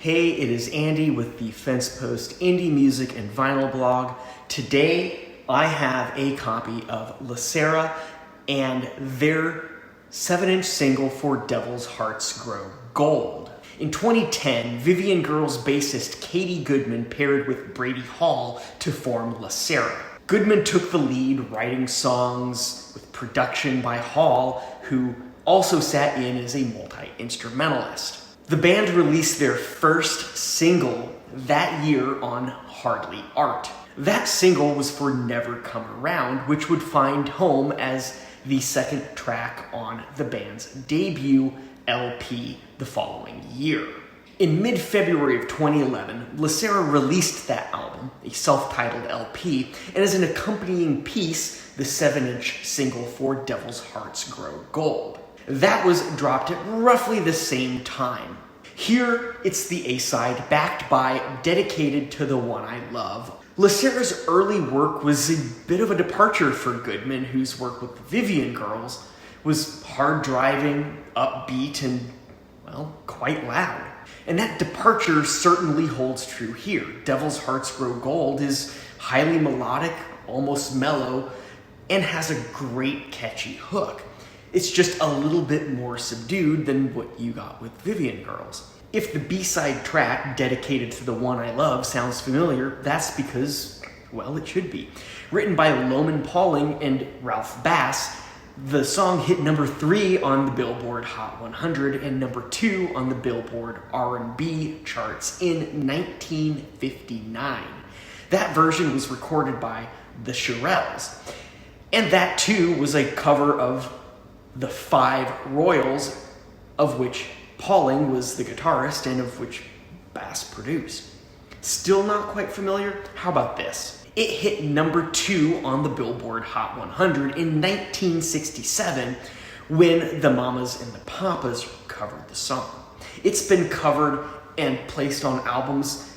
Hey, it is Andy with the FensePost Indie Music and Vinyl blog. Today, I have a copy of Sera and their 7-inch single for Devil's Hearts Grow Gold. In 2010, Vivian Girls bassist Katy Goodman paired with Brady Hall to form Sera. Goodman took the lead, writing songs with production by Hall, who also sat in as a multi-instrumentalist. The band released their first single that year on Hardly Art. That single was for Never Come Around, which would find home as the second track on the band's debut LP the following year. In mid-February of 2011, Sera released that album, a self-titled LP, and as an accompanying piece, the 7-inch single for Devil's Hearts Grow Gold. That was dropped at roughly the same time. Here, it's the A-side, backed by Dedicated to the One I Love. Sera's early work was a bit of a departure for Goodman, whose work with the Vivian Girls was hard-driving, upbeat, and, well, quite loud. And that departure certainly holds true here. Devil's Hearts Grow Gold is highly melodic, almost mellow, and has a great catchy hook. It's just a little bit more subdued than what you got with Vivian Girls. If the B-side track, Dedicated to the One I Love, sounds familiar, that's because, well, it should be. Written by Loman Pauling and Ralph Bass, the song hit number 3 on the Billboard Hot 100 and number 2 on the Billboard R&B charts in 1959. That version was recorded by the Shirelles, and that too was a cover of the 5 Royals, of which Pauling was the guitarist and of which Bass produced. Still not quite familiar? How about this? It hit number 2 on the Billboard Hot 100 in 1967 when the Mamas and the Papas covered the song. It's been covered and placed on albums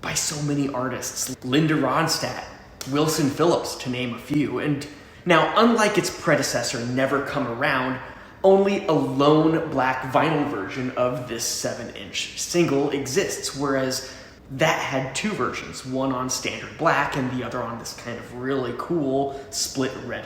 by so many artists. Linda Ronstadt, Wilson Phillips, to name a few. And now, unlike its predecessor, Never Come Around, only a lone black vinyl version of this 7-inch single exists, whereas that had 2 versions, one on standard black and the other on this kind of really cool split red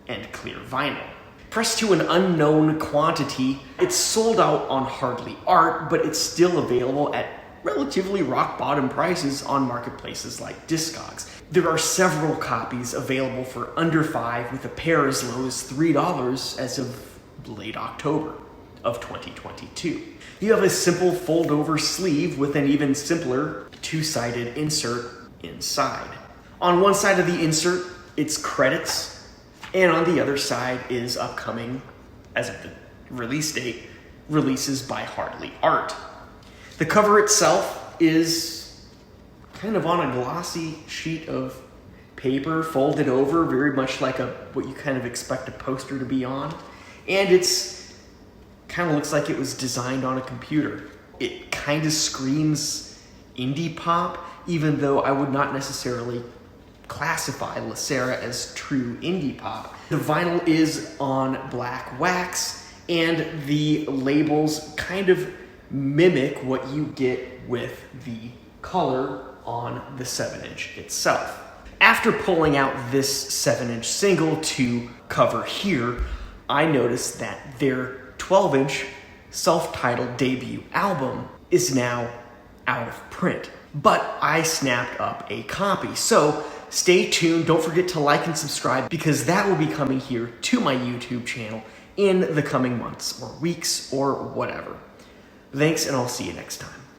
and clear vinyl. Pressed to an unknown quantity, it's sold out on Hardly Art, but it's still available at relatively rock-bottom prices on marketplaces like Discogs. There are several copies available for under $5, with a pair as low as $3 as of late October of 2022. You have a simple fold-over sleeve with an even simpler 2-sided insert inside. On one side of the insert, it's credits, and on the other side is upcoming, as of the release date, releases by Hardly Art. The cover itself is kind of on a glossy sheet of paper, folded over, very much like what you kind of expect a poster to be on. And it's kind of looks like it was designed on a computer. It kind of screams indie pop, even though I would not necessarily classify Sera as true indie pop. The vinyl is on black wax, and the labels kind of mimic what you get with the color on the 7-inch itself. After pulling out this 7-inch single to cover here, I noticed that their 12-inch self-titled debut album is now out of print, but I snapped up a copy. So stay tuned, don't forget to like and subscribe, because that will be coming here to my YouTube channel in the coming months or weeks or whatever. Thanks, and I'll see you next time.